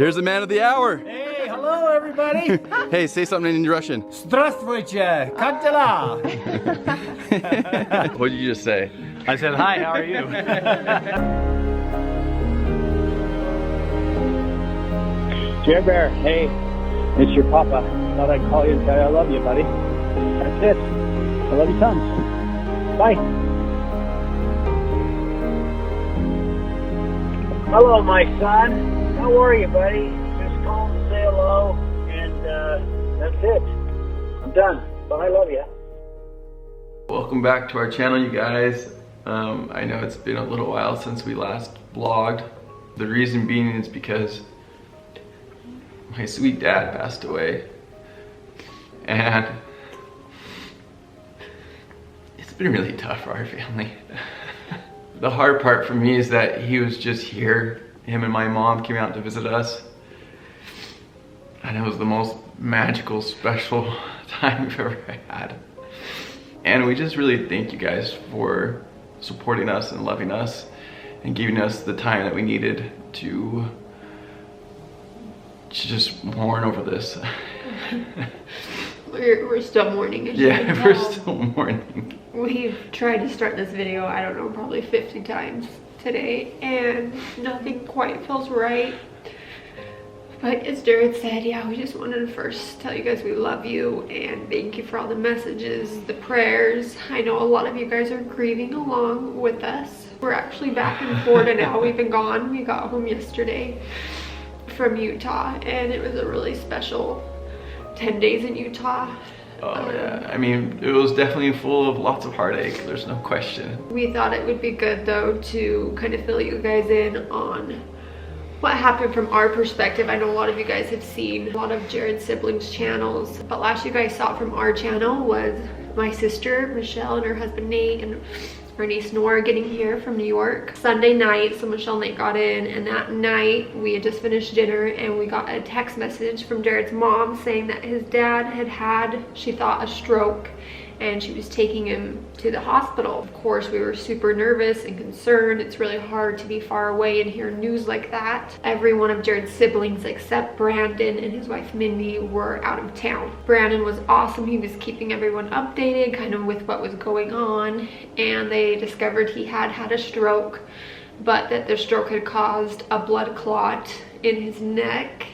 There's the man of the hour. Hey, hello everybody. Hey, say something in Russian. Здравствуйте, как дела? What did you just say? I said, hi, how are you? Jer Bear, hey, it's your papa. Thought I'd call you and say I love you, buddy. That's it. I love you tons. Bye. Hello, my son. How are you, buddy? Just called to say hello, and that's it. I'm done. But I love you. Welcome back to our channel, you guys. I know it's been a little while since we last vlogged. The reason being is because my sweet dad passed away, and it's been really tough for our family. The hard part for me is that he was just here. Him and my mom came out to visit us, and it was the most magical, special time we've ever had. And we just really thank you guys for supporting us and loving us and giving us the time that we needed to just mourn over this. We're still mourning, as you can tell. We're still mourning. We've tried to start this video, I don't know, probably 50 times today, and nothing quite feels right. But as Jared said, yeah, we just wanted to first tell you guys we love you and thank you for all the messages, the prayers. I know a lot of you guys are grieving along with us. We're actually back in Florida now. We've been gone. We got home yesterday from Utah, and it was a really special 10 days in Utah. Oh yeah, I mean, it was definitely full of lots of heartache, there's no question. We thought it would be good though to kind of fill you guys in on what happened from our perspective. I know a lot of you guys have seen a lot of Jared's siblings' channels, but last you guys saw from our channel was my sister Michelle and her husband Nate and her niece Nora getting here from New York Sunday night. So Michelle and Nate got in, and that night we had just finished dinner and we got a text message from Jared's mom saying that his dad had, she thought, a stroke, and she was taking him to the hospital. Of course, we were super nervous and concerned. It's really hard to be far away and hear news like that. Every one of Jared's siblings except Brandon and his wife Mindy were out of town. Brandon was awesome. He was keeping everyone updated kind of with what was going on, and they discovered he had a stroke, but that the stroke had caused a blood clot in his neck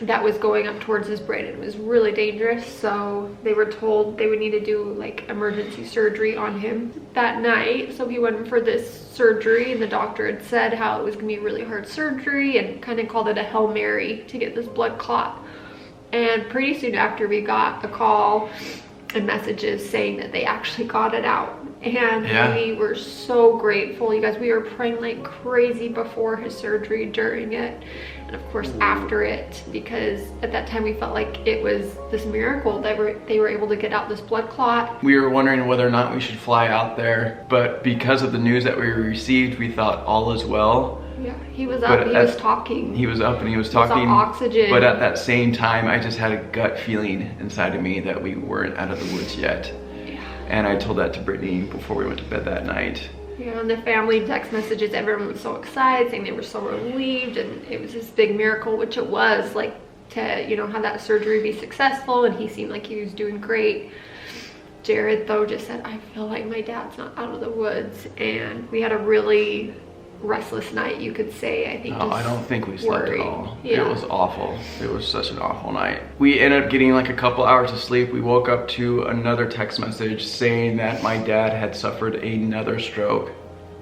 that was going up towards his brain. It was really dangerous, so they were told they would need to do like emergency surgery on him that night. So he went in for this surgery, and the doctor had said how it was gonna be a really hard surgery and kind of called it a Hail Mary to get this blood clot. And pretty soon after, we got a call and messages saying that they actually got it out. And we were so grateful, you guys. We were praying like crazy before his surgery, during it, and of course after it, because at that time we felt like it was this miracle that they were able to get out this blood clot. We were wondering whether or not we should fly out there, but because of the news that we received, we thought all is well. Yeah, he was up, he was talking. He was up and he was talking. Oxygen. But at that same time, I just had a gut feeling inside of me that we weren't out of the woods yet. And I told that to Brittany before we went to bed that night. Yeah, and the family text messages, everyone was so excited, saying they were so relieved, and it was this big miracle, which it was, like, to, you know, have that surgery be successful, and he seemed like he was doing great. Jared, though, just said, I feel like my dad's not out of the woods, and we had a really restless night, you could say. I think I don't think we slept at all. Yeah. It was awful. It was such an awful night. We ended up getting like a couple hours of sleep. We woke up to another text message saying that my dad had suffered another stroke,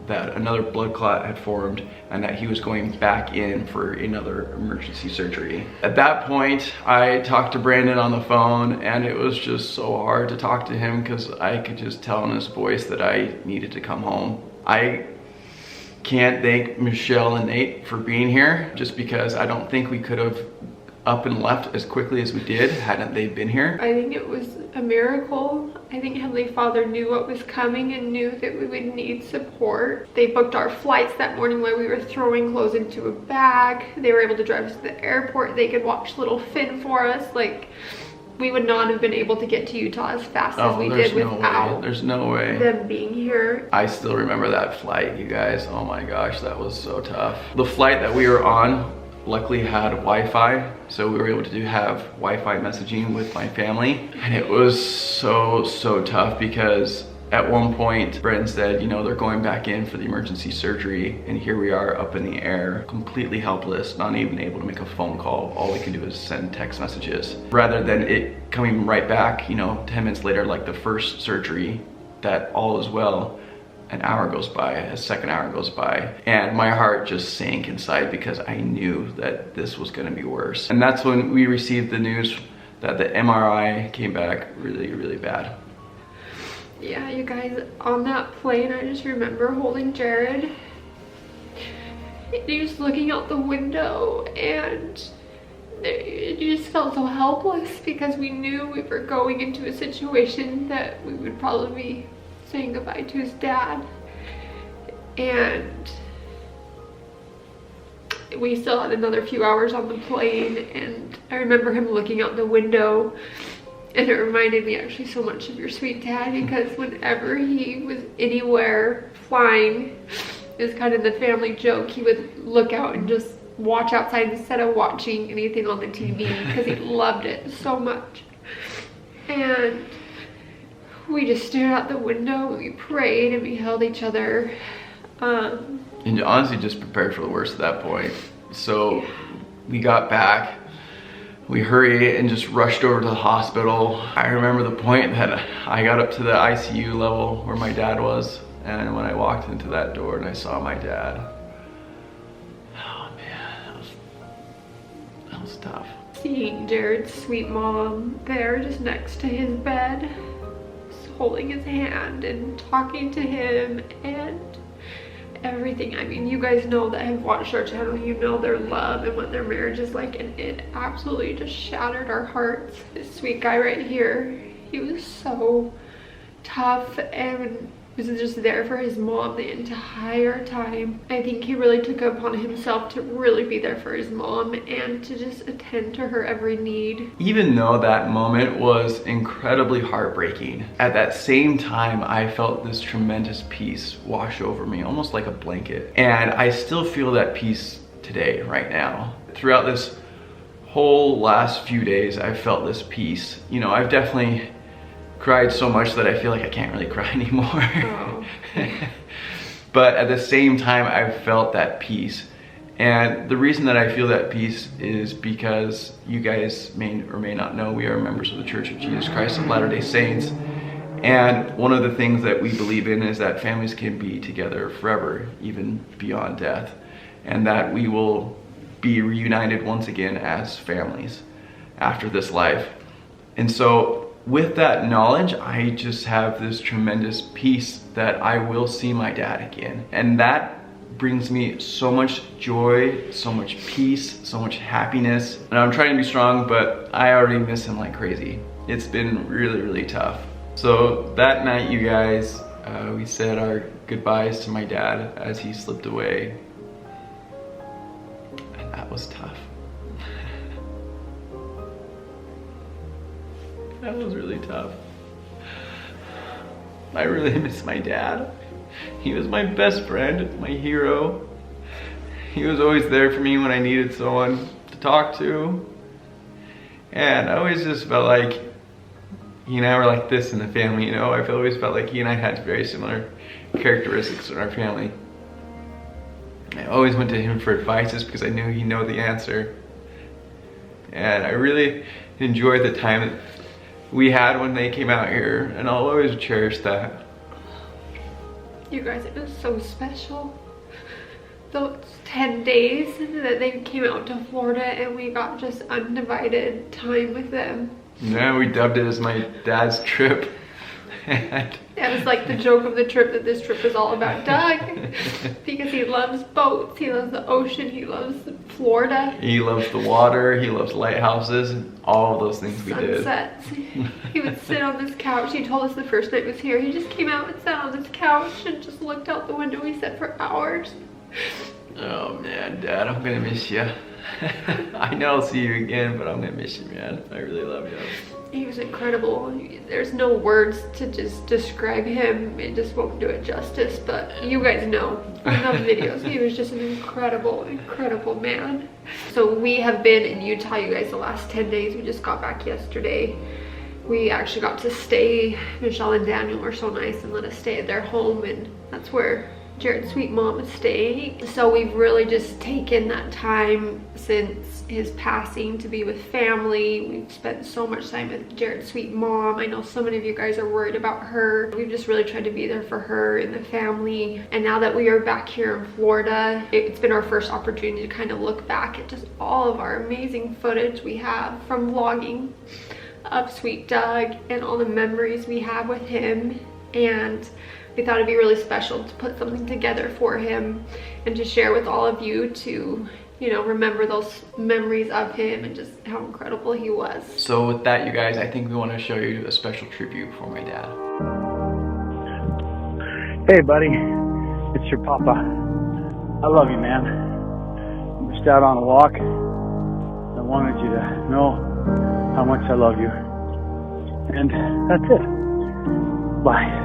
that another blood clot had formed, and that he was going back in for another emergency surgery. At that point, I talked to Brandon on the phone, and it was just so hard to talk to him because I could just tell in his voice that I needed to come home. I can't thank Michelle and Nate for being here, just because I don't think we could have up and left as quickly as we did hadn't they been here. I think it was a miracle. I think Heavenly Father knew what was coming and knew that we would need support. They booked our flights that morning while we were throwing clothes into a bag. They were able to drive us to the airport. They could watch little Finn for us. Like, we would not have been able to get to Utah as fast as we did without there's no way them being here. I still remember that flight, you guys. Oh my gosh, that was so tough. The flight that we were on luckily had Wi-Fi, so we were able to have Wi-Fi messaging with my family. And it was so tough because at one point, Britt said, you know, they're going back in for the emergency surgery, and here we are up in the air, completely helpless, not even able to make a phone call. All we can do is send text messages. Rather than it coming right back, you know, 10 minutes later, like the first surgery, that all is well, an hour goes by, a second hour goes by, and my heart just sank inside because I knew that this was gonna be worse. And that's when we received the news that the MRI came back really bad. Yeah, you guys, on that plane, I just remember holding Jared. He was looking out the window, and you just felt so helpless because we knew we were going into a situation that we would probably be saying goodbye to his dad. And we still had another few hours on the plane, and I remember him looking out the window. And it reminded me actually so much of your sweet dad, because whenever he was anywhere flying, it was kind of the family joke, he would look out and just watch outside instead of watching anything on the TV because he loved it so much. And we just stared out the window, and we prayed, and we held each other. And honestly just prepared for the worst at that point. So we got back. We hurried and just rushed over to the hospital. I remember the point that I got up to the ICU level where my dad was, and when I walked into that door and I saw my dad, oh man, that was tough. Seeing Jared's sweet mom there just next to his bed, just holding his hand and talking to him and everything. I mean, you guys know that have watched our channel, you know their love and what their marriage is like, and it absolutely just shattered our hearts. This sweet guy right here, he was so tough and was just there for his mom the entire time. I think he really took it upon himself to really be there for his mom and to just attend to her every need. Even though that moment was incredibly heartbreaking, at that same time I felt this tremendous peace wash over me, almost like a blanket. And I still feel that peace today, right now. Throughout this whole last few days, I've felt this peace. You know, I've definitely cried so much that I feel like I can't really cry anymore. Oh. But at the same time, I've felt that peace. And the reason that I feel that peace is because you guys may or may not know, we are members of the Church of Jesus Christ of Latter-day Saints. And one of the things that we believe in is that families can be together forever, even beyond death. And that we will be reunited once again as families after this life. And so with that knowledge, I just have this tremendous peace that I will see my dad again. And that brings me so much joy, so much peace, so much happiness. And I'm trying to be strong, but I already miss him like crazy. It's been really tough. So that night, you guys, we said our goodbyes to my dad as he slipped away. And that was tough. That was really tough. I really miss my dad. He was my best friend, my hero. He was always there for me when I needed someone to talk to. And I always just felt like he and I were like this in the family, you know? I've always felt like he and I had very similar characteristics in our family. I always went to him for advices because I knew he'd know the answer. And I really enjoyed the time that we had when they came out here, and I'll always cherish that. You guys, it was so special. Those 10 days that they came out to Florida and we got just undivided time with them. Yeah, we dubbed it as my dad's trip. It was like the joke of the trip that this trip is all about Doug, because he loves boats, he loves the ocean, he loves Florida. He loves the water, he loves lighthouses, and all of those things we did. Sunsets. He would sit on this couch. He told us the first night he was here, he just came out and sat on this couch and just looked out the window, he said, for hours. Oh man, Dad, I'm gonna miss you. I know I'll see you again, but I'm gonna miss you, man. I really love you. He was incredible. There's no words to just describe him. It just won't do it justice, but you guys know in the videos, he was just an incredible, incredible man. So we have been in Utah, you guys, the last 10 days. We just got back yesterday. We actually got to stay. Michelle and Daniel were so nice and let us stay at their home, and that's where Jared's sweet mom is staying. So we've really just taken that time since his passing to be with family. We've spent so much time with Jared's sweet mom. I know so many of you guys are worried about her. We've just really tried to be there for her and the family. And now that we are back here in Florida, it's been our first opportunity to kind of look back at just all of our amazing footage we have from vlogging of Sweet Doug and all the memories we have with him. And we thought it'd be really special to put something together for him and to share with all of you to, you know, remember those memories of him and just how incredible he was. So with that, you guys, I think we want to show you a special tribute for my dad. Hey, buddy. It's your papa. I love you, man. I'm just out on a walk. I wanted you to know how much I love you. And that's it. Bye.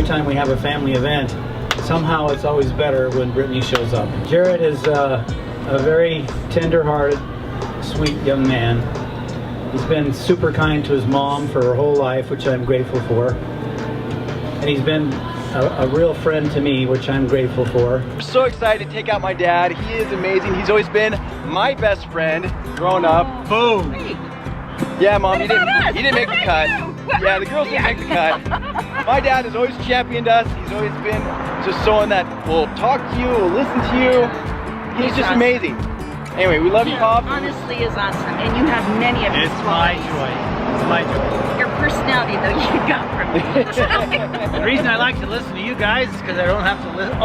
Time we have a family event, somehow it's always better when Brittany shows up. Jared is a very tender-hearted, sweet young man. He's been super kind to his mom for her whole life, which I'm grateful for. And he's been a real friend to me, which I'm grateful for. I'm so excited to take out my dad. He is amazing. He's always been my best friend growing up. Boom! Yeah, Mom, you didn't make the cut. Yeah, the girls didn't make the cut. My dad has always championed us. He's always been just someone that will talk to you, will listen to you. He's just amazing. Anyway, we love you, Pop. Honestly is awesome, and you have many of his It's my qualities. joy. It's my joy. Your personality, though, you got from me. The reason I like to listen to you guys is because I don't have to listen.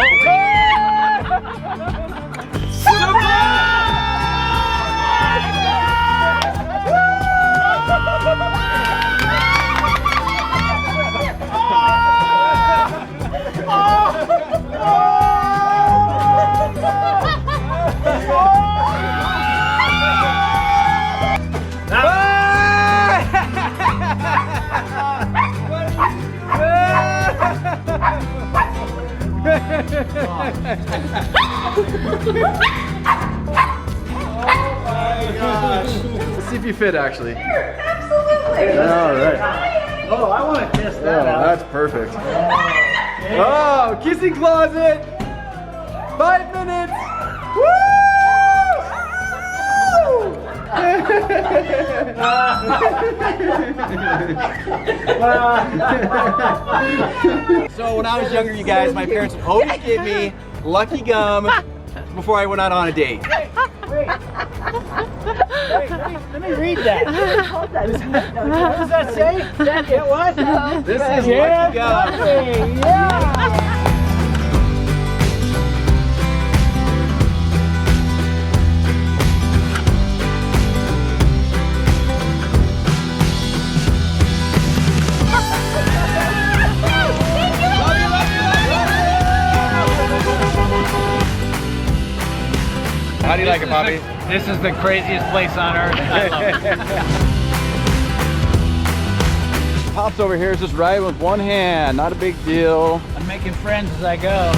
Let's see if you fit, actually. Absolutely. All right. Oh, I want to test that out. That's perfect. Oh, kissing closet. 5 minutes. So when I was younger, you guys, my parents would always give me Lucky Gum before I went out on a date. Wait, let me read that. What does that say? Get what? This is Lucky Gum. Yeah. How do you like it, Bobby? This is the craziest place on earth. I love it. Pop's over here is just riding with one hand. Not a big deal. I'm making friends as I go.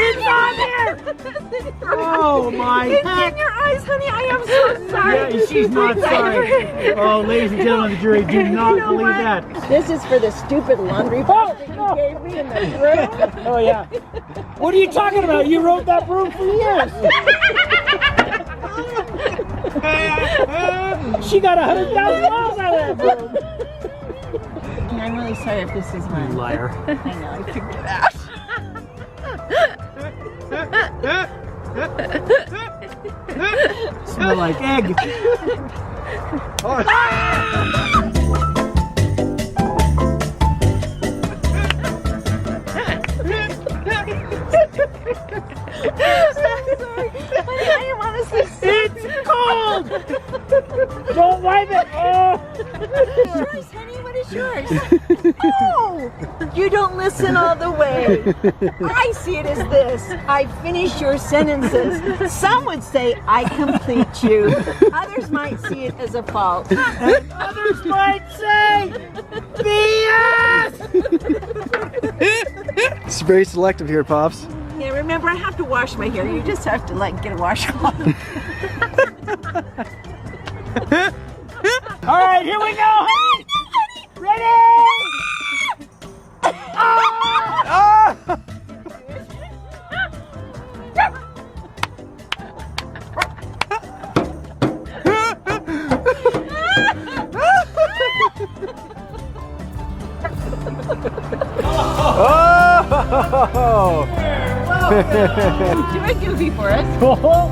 It's on there! Oh my It's heck! in your eyes, honey. I am so sorry. Yeah, she's not sorry. Oh, ladies and gentlemen of the jury, do not believe that. This is for the stupid laundry basket you gave me in the room. Oh yeah. What are you talking about? You rode that broom for years. She got 100,000 miles out of that broom. I'm really sorry if this is mine. Liar. I know, I figured it out. Smell like egg. I am honestly sorry. It's cold. Don't wipe it. Oh. Yours, honey, what is yours? Oh, you don't listen all the way. I see it as this. I finish your sentences. Some would say I complete you. Others might see it as a fault. And others might say BS. It's very selective here, Pops. Yeah, remember, I have to wash my hair. You just have to, like, get a washcloth. All right, here we go, honey. Ready? Oh! Do a goofy for us. From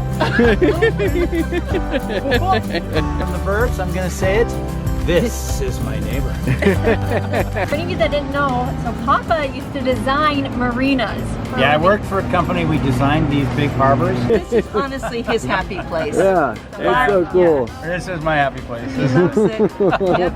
the verse, I'm gonna say it. This is my neighbor. For any of you that didn't know, so Papa used to design marinas. Yeah, I worked for a company. We designed these big harbors. This is honestly his happy place. Yeah, it's so cool. This is my happy place. He loves it. Yep.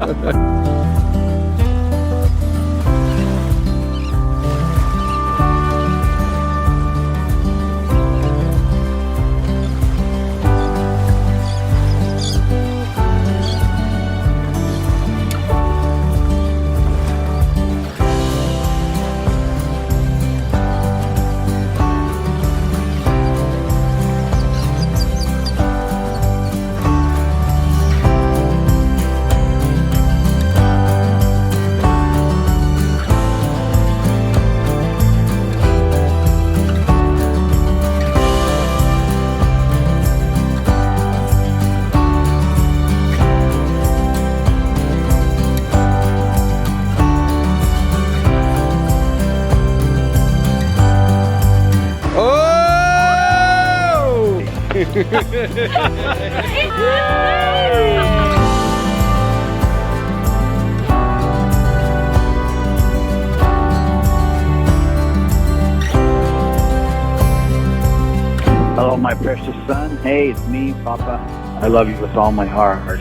Hello, my precious son. Hey, it's me, Papa. I love you with all my heart.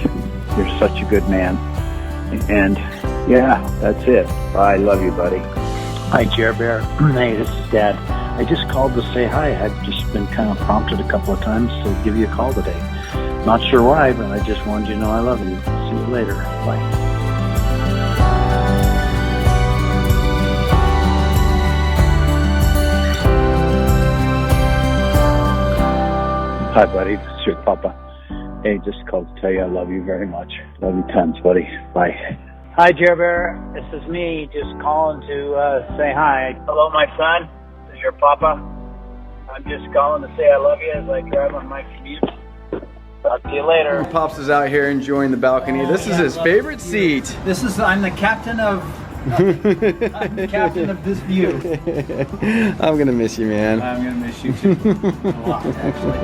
You're such a good man. And yeah, that's it. I love you, buddy. Hi, Jer Bear. Hey, this is Dad. I just called to say hi. I've just been kind of prompted a couple of times to give you a call today. Not sure why, but I just wanted you to know I love you. See you later. Bye. Hi, buddy. This is your Papa. Hey, just called to tell you I love you very much. Love you tons, buddy. Bye. Hi, Jer Bear. This is me, just calling to say hi. Hello, my son. This is your Papa. I'm just calling to say I love you as I drive on my commute. Talk to you later. Pops is out here enjoying the balcony. This is his favorite seat. I'm the captain of. I'm the captain of this view. I'm gonna miss you, man. I'm gonna miss you too. A lot, actually.